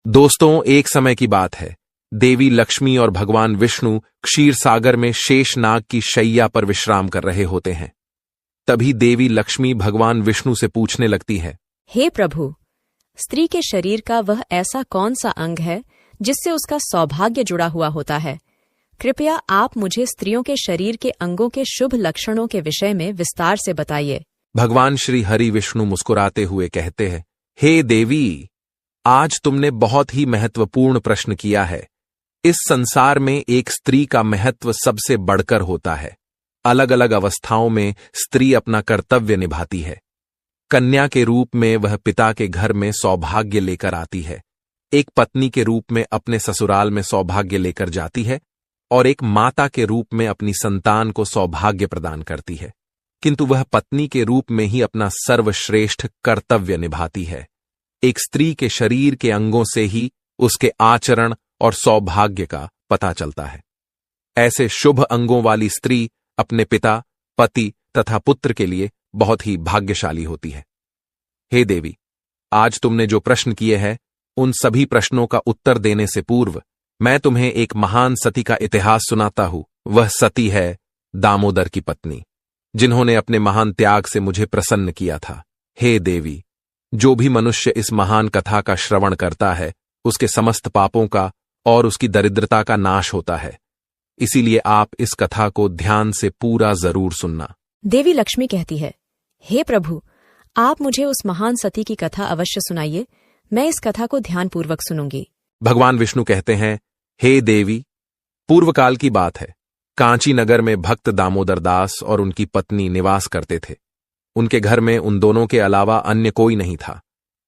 दोस्तों, एक समय की बात है। देवी लक्ष्मी और भगवान विष्णु क्षीर सागर में शेष नाग की शैया पर विश्राम कर रहे होते हैं। तभी देवी लक्ष्मी भगवान विष्णु से पूछने लगती है, हे प्रभु, स्त्री के शरीर का वह ऐसा कौन सा अंग है जिससे उसका सौभाग्य जुड़ा हुआ होता है? कृपया आप मुझे स्त्रियों के शरीर के अंगों के शुभ लक्षणों के विषय में विस्तार से बताइए। भगवान श्री हरि विष्णु मुस्कुराते हुए कहते हैं, हे देवी, आज तुमने बहुत ही महत्वपूर्ण प्रश्न किया है। इस संसार में एक स्त्री का महत्व सबसे बढ़कर होता है। अलग अलग अवस्थाओं में स्त्री अपना कर्तव्य निभाती है। कन्या के रूप में वह पिता के घर में सौभाग्य लेकर आती है, एक पत्नी के रूप में अपने ससुराल में सौभाग्य लेकर जाती है और एक माता के रूप में अपनी संतान को सौभाग्य प्रदान करती है। किंतु वह पत्नी के रूप में ही अपना सर्वश्रेष्ठ कर्तव्य निभाती है। एक स्त्री के शरीर के अंगों से ही उसके आचरण और सौभाग्य का पता चलता है। ऐसे शुभ अंगों वाली स्त्री अपने पिता, पति तथा पुत्र के लिए बहुत ही भाग्यशाली होती है। हे देवी, आज तुमने जो प्रश्न किए हैं, उन सभी प्रश्नों का उत्तर देने से पूर्व मैं तुम्हें एक महान सती का इतिहास सुनाता हूं। वह सती है दामोदर की पत्नी, जिन्होंने अपने महान त्याग से मुझे प्रसन्न किया था। हे देवी, जो भी मनुष्य इस महान कथा का श्रवण करता है, उसके समस्त पापों का और उसकी दरिद्रता का नाश होता है। इसीलिए आप इस कथा को ध्यान से पूरा जरूर सुनना। देवी लक्ष्मी कहती है, हे प्रभु, आप मुझे उस महान सती की कथा अवश्य सुनाइए। मैं इस कथा को ध्यानपूर्वक सुनूंगी। भगवान विष्णु कहते हैं, हे देवी, पूर्व काल की बात है। कांची नगर में भक्त दामोदर दास और उनकी पत्नी निवास करते थे। उनके घर में उन दोनों के अलावा अन्य कोई नहीं था।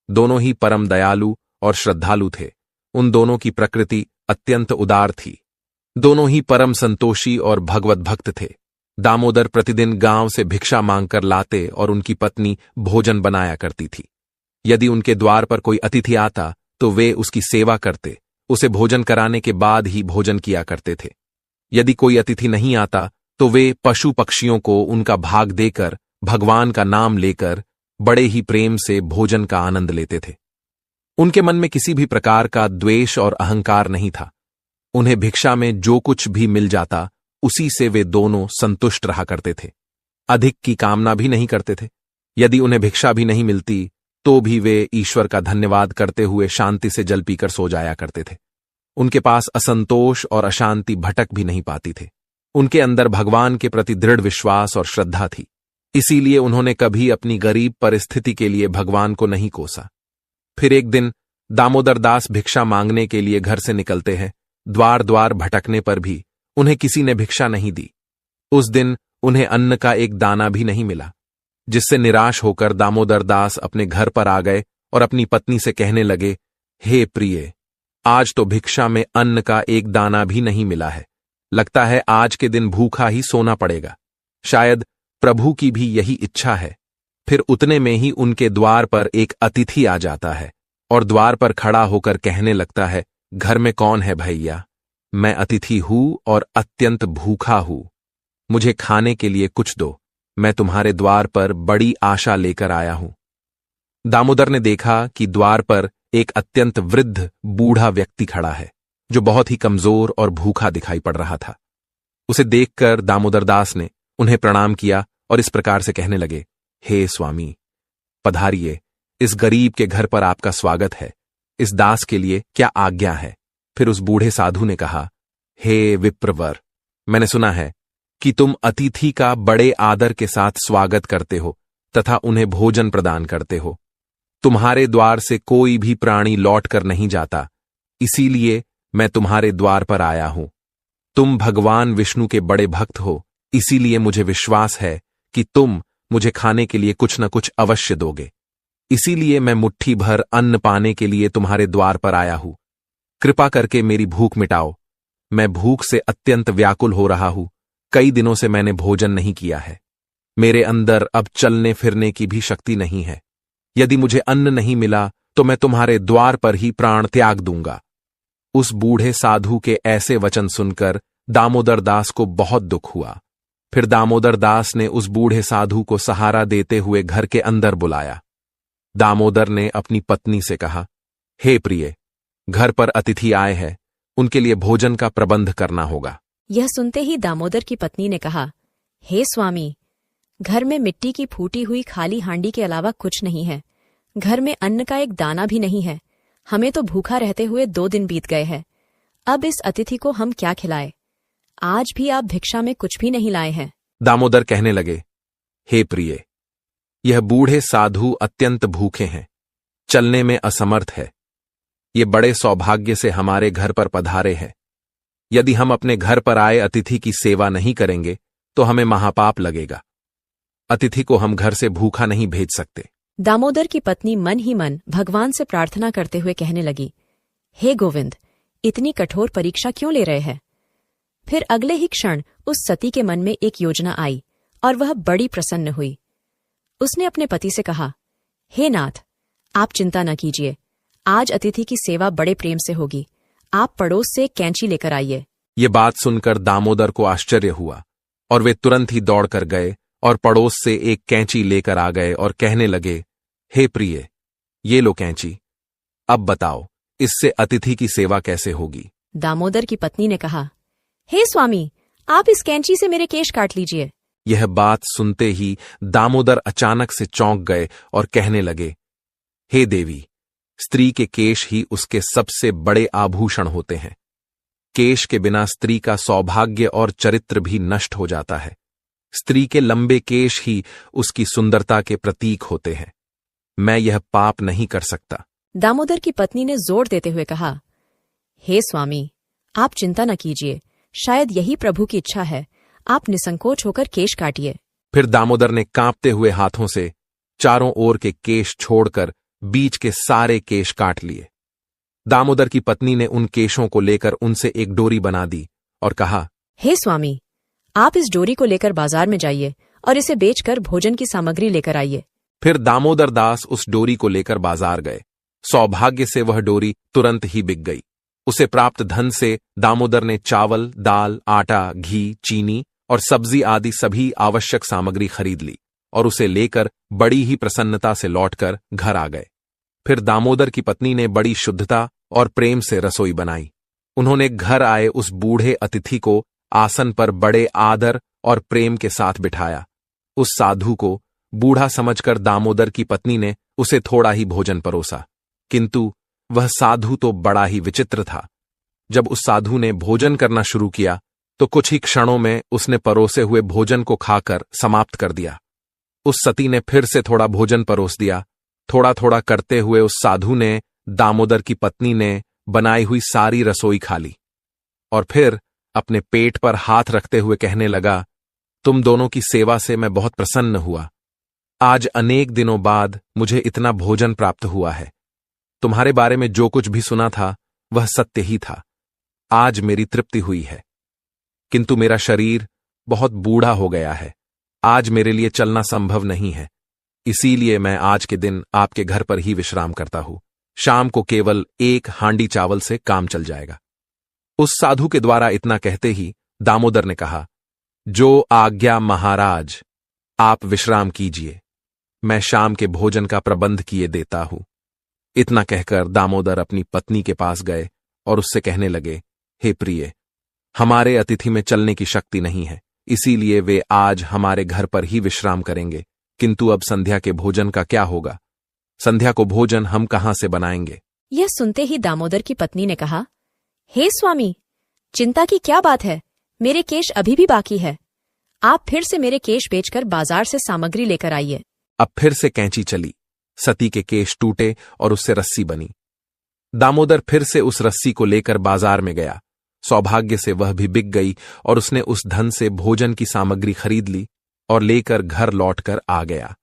दोनों ही परम दयालु और श्रद्धालु थे। उन दोनों की प्रकृति अत्यंत उदार थी। दोनों ही परम संतोषी और भगवत भक्त थे। दामोदर प्रतिदिन गांव से भिक्षा मांगकर लाते और उनकी पत्नी भोजन बनाया करती थी। यदि उनके द्वार पर कोई अतिथि आता तो वे उसकी सेवा करते, उसे भोजन कराने के बाद ही भोजन किया करते थे। यदि कोई अतिथि नहीं आता तो वे पशु पक्षियों को उनका भाग देकर, भगवान का नाम लेकर बड़े ही प्रेम से भोजन का आनंद लेते थे। उनके मन में किसी भी प्रकार का द्वेष और अहंकार नहीं था। उन्हें भिक्षा में जो कुछ भी मिल जाता, उसी से वे दोनों संतुष्ट रहा करते थे। अधिक की कामना भी नहीं करते थे। यदि उन्हें भिक्षा भी नहीं मिलती तो भी वे ईश्वर का धन्यवाद करते हुए शांति से जल पीकर सो जाया करते थे। उनके पास असंतोष और अशांति भटक भी नहीं पाती थे। उनके अंदर भगवान के प्रति दृढ़ विश्वास और श्रद्धा थी। इसीलिए उन्होंने कभी अपनी गरीब परिस्थिति के लिए भगवान को नहीं कोसा। फिर एक दिन दामोदर दास भिक्षा मांगने के लिए घर से निकलते हैं। द्वार द्वार भटकने पर भी उन्हें किसी ने भिक्षा नहीं दी। उस दिन उन्हें अन्न का एक दाना भी नहीं मिला, जिससे निराश होकर दामोदर दास अपने घर पर आ गए और अपनी पत्नी से कहने लगे, हे प्रिय, आज तो भिक्षा में अन्न का एक दाना भी नहीं मिला है। लगता है आज के दिन भूखा ही सोना पड़ेगा। शायद प्रभु की भी यही इच्छा है। फिर उतने में ही उनके द्वार पर एक अतिथि आ जाता है और द्वार पर खड़ा होकर कहने लगता है, घर में कौन है भैया? मैं अतिथि हूं और अत्यंत भूखा हूं। मुझे खाने के लिए कुछ दो। मैं तुम्हारे द्वार पर बड़ी आशा लेकर आया हूं। दामोदर ने देखा कि द्वार पर एक अत्यंत वृद्ध बूढ़ा व्यक्ति खड़ा है, जो बहुत ही कमजोर और भूखा दिखाई पड़ रहा था। उसे देखकर दामोदर दास ने उन्हें प्रणाम किया और इस प्रकार से कहने लगे, हे स्वामी, पधारिए, इस गरीब के घर पर आपका स्वागत है। इस दास के लिए क्या आज्ञा है? फिर उस बूढ़े साधु ने कहा, हे विप्रवर, मैंने सुना है कि तुम अतिथि का बड़े आदर के साथ स्वागत करते हो तथा उन्हें भोजन प्रदान करते हो। तुम्हारे द्वार से कोई भी प्राणी लौट कर नहीं जाता, इसीलिए मैं तुम्हारे द्वार पर आया हूं। तुम भगवान विष्णु के बड़े भक्त हो, इसीलिए मुझे विश्वास है कि तुम मुझे खाने के लिए कुछ न कुछ अवश्य दोगे। इसीलिए मैं मुट्ठी भर अन्न पाने के लिए तुम्हारे द्वार पर आया हूं। कृपा करके मेरी भूख मिटाओ। मैं भूख से अत्यंत व्याकुल हो रहा हूं। कई दिनों से मैंने भोजन नहीं किया है। मेरे अंदर अब चलने फिरने की भी शक्ति नहीं है। यदि मुझे अन्न नहीं मिला तो मैं तुम्हारे द्वार पर ही प्राण त्याग दूंगा। उस बूढ़े साधु के ऐसे वचन सुनकर दामोदर दास को बहुत दुख हुआ। फिर दामोदर दास ने उस बूढ़े साधु को सहारा देते हुए घर के अंदर बुलाया। दामोदर ने अपनी पत्नी से कहा, हे प्रिय, घर पर अतिथि आए हैं, उनके लिए भोजन का प्रबंध करना होगा। यह सुनते ही दामोदर की पत्नी ने कहा, हे स्वामी, घर में मिट्टी की फूटी हुई खाली हांडी के अलावा कुछ नहीं है। घर में अन्न का एक दाना भी नहीं है। हमें तो भूखा रहते हुए 2 दिन बीत गए हैं। अब इस अतिथि को हम क्या खिलाए? आज भी आप भिक्षा में कुछ भी नहीं लाए हैं। दामोदर कहने लगे, हे प्रिय, यह बूढ़े साधु अत्यंत भूखे हैं, चलने में असमर्थ है। ये बड़े सौभाग्य से हमारे घर पर पधारे हैं। यदि हम अपने घर पर आए अतिथि की सेवा नहीं करेंगे तो हमें महापाप लगेगा। अतिथि को हम घर से भूखा नहीं भेज सकते। दामोदर की पत्नी मन ही मन भगवान से प्रार्थना करते हुए कहने लगी, हे गोविंद, इतनी कठोर परीक्षा क्यों ले रहे हैं? फिर अगले ही क्षण उस सती के मन में एक योजना आई और वह बड़ी प्रसन्न हुई। उसने अपने पति से कहा, हे नाथ, आप चिंता न कीजिए, आज अतिथि की सेवा बड़े प्रेम से होगी। आप पड़ोस से कैंची लेकर आइए। ये बात सुनकर दामोदर को आश्चर्य हुआ और वे तुरंत ही दौड़कर गए और पड़ोस से एक कैंची लेकर आ गए और कहने लगे, हे प्रिय, ये लो कैंची, अब बताओ इससे अतिथि की सेवा कैसे होगी? दामोदर की पत्नी ने कहा, हे स्वामी, आप इस कैंची से मेरे केश काट लीजिए। यह बात सुनते ही दामोदर अचानक से चौंक गए और कहने लगे, हे देवी, स्त्री के केश ही उसके सबसे बड़े आभूषण होते हैं। केश के बिना स्त्री का सौभाग्य और चरित्र भी नष्ट हो जाता है। स्त्री के लंबे केश ही उसकी सुंदरता के प्रतीक होते हैं। मैं यह पाप नहीं कर सकता। दामोदर की पत्नी ने जोर देते हुए कहा, हे स्वामी, आप चिंता न कीजिए, शायद यही प्रभु की इच्छा है। आप निसंकोच होकर केश काटिए। फिर दामोदर ने कांपते हुए हाथों से चारों ओर के केश छोड़कर बीच के सारे केश काट लिए। दामोदर की पत्नी ने उन केशों को लेकर उनसे एक डोरी बना दी और कहा, हे स्वामी, आप इस डोरी को लेकर बाजार में जाइए और इसे बेचकर भोजन की सामग्री लेकर आइए। फिर दामोदर दास उस डोरी को लेकर बाजार गए। सौभाग्य से वह डोरी तुरंत ही बिक गई। उसे प्राप्त धन से दामोदर ने चावल, दाल, आटा, घी, चीनी और सब्जी आदि सभी आवश्यक सामग्री खरीद ली और उसे लेकर बड़ी ही प्रसन्नता से लौटकर घर आ गए। फिर दामोदर की पत्नी ने बड़ी शुद्धता और प्रेम से रसोई बनाई। उन्होंने घर आए उस बूढ़े अतिथि को आसन पर बड़े आदर और प्रेम के साथ बिठाया। उस साधु को बूढ़ा समझकर दामोदर की पत्नी ने उसे थोड़ा ही भोजन परोसा, किंतु वह साधु तो बड़ा ही विचित्र था। जब उस साधु ने भोजन करना शुरू किया तो कुछ ही क्षणों में उसने परोसे हुए भोजन को खाकर समाप्त कर दिया। उस सती ने फिर से थोड़ा भोजन परोस दिया। थोड़ा थोड़ा करते हुए उस साधु ने दामोदर की पत्नी ने बनाई हुई सारी रसोई खा ली और फिर अपने पेट पर हाथ रखते हुए कहने लगा, तुम दोनों की सेवा से मैं बहुत प्रसन्न हुआ। आज अनेक दिनों बाद मुझे इतना भोजन प्राप्त हुआ है। तुम्हारे बारे में जो कुछ भी सुना था वह सत्य ही था। आज मेरी तृप्ति हुई है, किंतु मेरा शरीर बहुत बूढ़ा हो गया है। आज मेरे लिए चलना संभव नहीं है, इसीलिए मैं आज के दिन आपके घर पर ही विश्राम करता हूं। शाम को केवल 1 हांडी चावल से काम चल जाएगा। उस साधु के द्वारा इतना कहते ही दामोदर ने कहा, जो आज्ञा महाराज, आप विश्राम कीजिए, मैं शाम के भोजन का प्रबंध किए देता हूं। इतना कहकर दामोदर अपनी पत्नी के पास गए और उससे कहने लगे, हे प्रिय, हमारे अतिथि में चलने की शक्ति नहीं है, इसीलिए वे आज हमारे घर पर ही विश्राम करेंगे। किंतु अब संध्या के भोजन का क्या होगा? संध्या को भोजन हम कहां से बनाएंगे? यह सुनते ही दामोदर की पत्नी ने कहा, हे स्वामी, चिंता की क्या बात है? मेरे केश अभी भी बाकी है। आप फिर से मेरे केश बेचकर बाजार से सामग्री लेकर आइए। अब फिर से कैंची चली। सती के केश टूटे और उससे रस्सी बनी। दामोदर फिर से उस रस्सी को लेकर बाजार में गया। सौभाग्य से वह भी बिक गई और उसने उस धन से भोजन की सामग्री खरीद ली और लेकर घर लौटकर आ गया।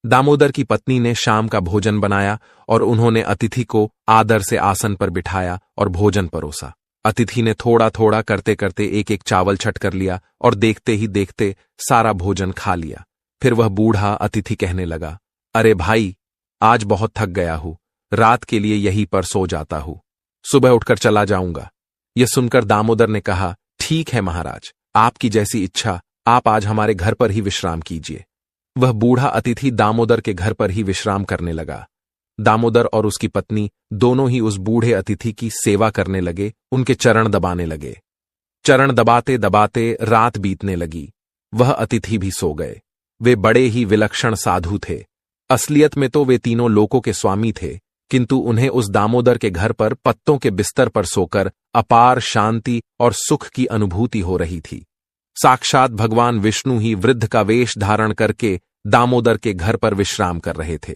दामोदर की पत्नी ने शाम का भोजन बनाया और उन्होंने अतिथि को आदर से आसन पर बिठाया और भोजन परोसा। अतिथि ने थोड़ा थोड़ा करते करते 1-1 चावल छट कर लिया और देखते ही देखते सारा भोजन खा लिया। फिर वह बूढ़ा अतिथि कहने लगा, अरे भाई, आज बहुत थक गया हूं, रात के लिए यहीं पर सो जाता हूं, सुबह उठकर चला जाऊंगा। यह सुनकर दामोदर ने कहा, ठीक है महाराज, आपकी जैसी इच्छा, आप आज हमारे घर पर ही विश्राम कीजिए। वह बूढ़ा अतिथि दामोदर के घर पर ही विश्राम करने लगा। दामोदर और उसकी पत्नी दोनों ही उस बूढ़े अतिथि की सेवा करने लगे, उनके चरण दबाने लगे। चरण दबाते दबाते रात बीतने लगी। वह अतिथि भी सो गए। वे बड़े ही विलक्षण साधु थे। असलियत में तो वे तीनों लोकों के स्वामी थे, किंतु उन्हें उस दामोदर के घर पर पत्तों के बिस्तर पर सोकर अपार शांति और सुख की अनुभूति हो रही थी। साक्षात भगवान विष्णु ही वृद्ध का वेश धारण करके दामोदर के घर पर विश्राम कर रहे थे।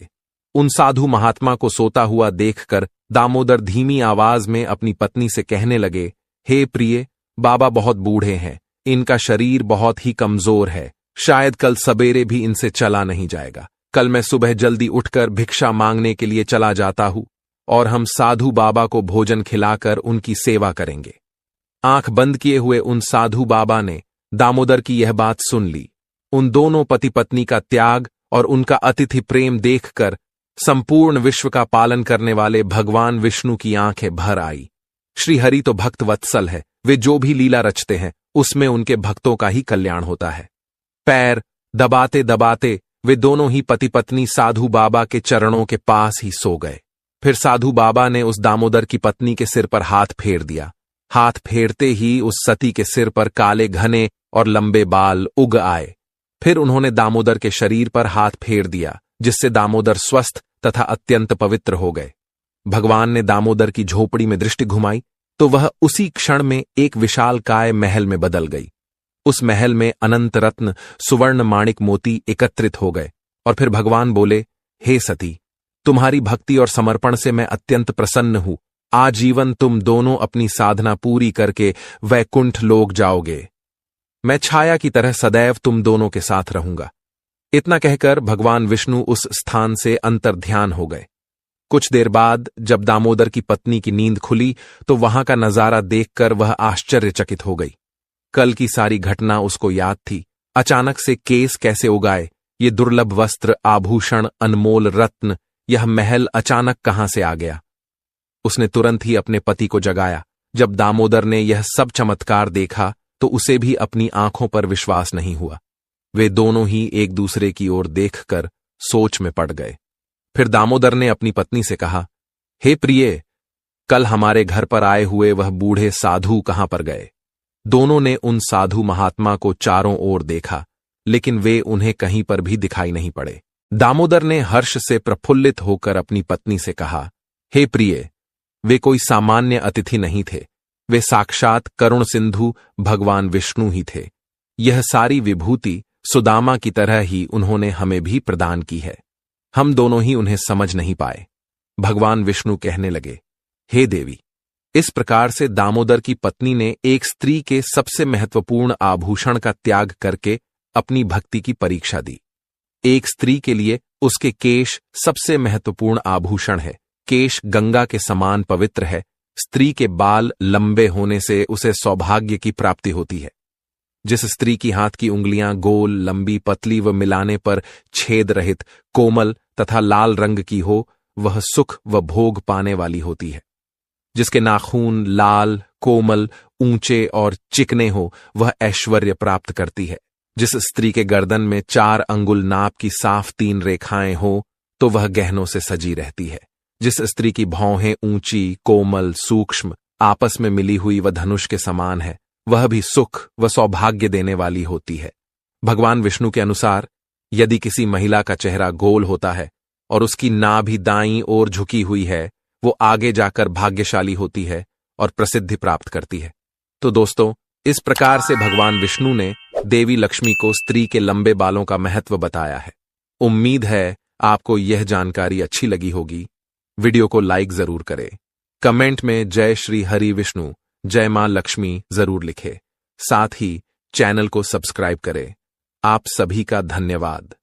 उन साधु महात्मा को सोता हुआ देखकर दामोदर धीमी आवाज में अपनी पत्नी से कहने लगे, हे प्रिय, बाबा बहुत बूढ़े हैं, इनका शरीर बहुत ही कमजोर है, शायद कल सवेरे भी इनसे चला नहीं जाएगा। कल मैं सुबह जल्दी उठकर भिक्षा मांगने के लिए चला जाता हूं और हम साधु बाबा को भोजन खिलाकर उनकी सेवा करेंगे। आंख बंद किए हुए उन साधु बाबा ने दामोदर की यह बात सुन ली। उन दोनों पति पत्नी का त्याग और उनका अतिथि प्रेम देखकर संपूर्ण विश्व का पालन करने वाले भगवान विष्णु की आंखें भर आई। श्री हरि तो भक्त वत्सल है, वे जो भी लीला रचते हैं उसमें उनके भक्तों का ही कल्याण होता है। पैर दबाते दबाते वे दोनों ही पति पत्नी साधु बाबा के चरणों के पास ही सो गए। फिर साधु बाबा ने उस दामोदर की पत्नी के सिर पर हाथ फेर दिया। हाथ फेरते ही उस सती के सिर पर काले घने और लंबे बाल उग आए। फिर उन्होंने दामोदर के शरीर पर हाथ फेर दिया, जिससे दामोदर स्वस्थ तथा अत्यंत पवित्र हो गए। भगवान ने दामोदर की झोपड़ी में दृष्टि घुमाई तो वह उसी क्षण में एक विशालकाय महल में बदल गई। उस महल में अनंत रत्न सुवर्ण माणिक मोती एकत्रित हो गए और फिर भगवान बोले, हे सती, तुम्हारी भक्ति और समर्पण से मैं अत्यंत प्रसन्न हूं। आजीवन तुम दोनों अपनी साधना पूरी करके वैकुंठ लोक जाओगे। मैं छाया की तरह सदैव तुम दोनों के साथ रहूंगा। इतना कहकर भगवान विष्णु उस स्थान से अंतर्ध्यान हो गए। कुछ देर बाद जब दामोदर की पत्नी की नींद खुली तो वहां का नजारा देखकर वह आश्चर्यचकित हो गई। कल की सारी घटना उसको याद थी। अचानक से केस कैसे उगाए, ये दुर्लभ वस्त्र, आभूषण, अनमोल रत्न, यह महल अचानक कहां से आ गया। उसने तुरंत ही अपने पति को जगाया। जब दामोदर ने यह सब चमत्कार देखा तो उसे भी अपनी आंखों पर विश्वास नहीं हुआ। वे दोनों ही एक दूसरे की ओर देखकर सोच में पड़ गए। फिर दामोदर ने अपनी पत्नी से कहा, हे प्रिय, कल हमारे घर पर आए हुए वह बूढ़े साधु कहां पर गए। दोनों ने उन साधु महात्मा को चारों ओर देखा, लेकिन वे उन्हें कहीं पर भी दिखाई नहीं पड़े। दामोदर ने हर्ष से प्रफुल्लित होकर अपनी पत्नी से कहा, हे प्रिय, वे कोई सामान्य अतिथि नहीं थे, वे साक्षात करुण सिंधु भगवान विष्णु ही थे। यह सारी विभूति सुदामा की तरह ही उन्होंने हमें भी प्रदान की है। हम दोनों ही उन्हें समझ नहीं पाए। भगवान विष्णु कहने लगे, हे देवी, इस प्रकार से दामोदर की पत्नी ने एक स्त्री के सबसे महत्वपूर्ण आभूषण का त्याग करके अपनी भक्ति की परीक्षा दी। एक स्त्री के लिए उसके केश सबसे महत्वपूर्ण आभूषण है। केश गंगा के समान पवित्र है। स्त्री के बाल लंबे होने से उसे सौभाग्य की प्राप्ति होती है। जिस स्त्री की हाथ की उंगलियां गोल, लंबी, पतली व मिलाने पर छेद रहित, कोमल तथा लाल रंग की हो, वह सुख व भोग पाने वाली होती है। जिसके नाखून लाल, कोमल, ऊंचे और चिकने हो, वह ऐश्वर्य प्राप्त करती है। जिस स्त्री के गर्दन में 4 अंगुल नाप की साफ 3 रेखाएं हो, तो वह गहनों से सजी रहती है। जिस स्त्री की भौहें ऊंची, कोमल, सूक्ष्म, आपस में मिली हुई व धनुष के समान है, वह भी सुख व सौभाग्य देने वाली होती है। भगवान विष्णु के अनुसार यदि किसी महिला का चेहरा गोल होता है और उसकी नाभि दाईं ओर झुकी हुई है, वो आगे जाकर भाग्यशाली होती है और प्रसिद्धि प्राप्त करती है। तो दोस्तों, इस प्रकार से भगवान विष्णु ने देवी लक्ष्मी को स्त्री के लंबे बालों का महत्व बताया है। उम्मीद है आपको यह जानकारी अच्छी लगी होगी। वीडियो को लाइक जरूर करें। कमेंट में जय श्री हरि विष्णु, जय मां लक्ष्मी जरूर लिखें। साथ ही चैनल को सब्सक्राइब करें। आप सभी का धन्यवाद।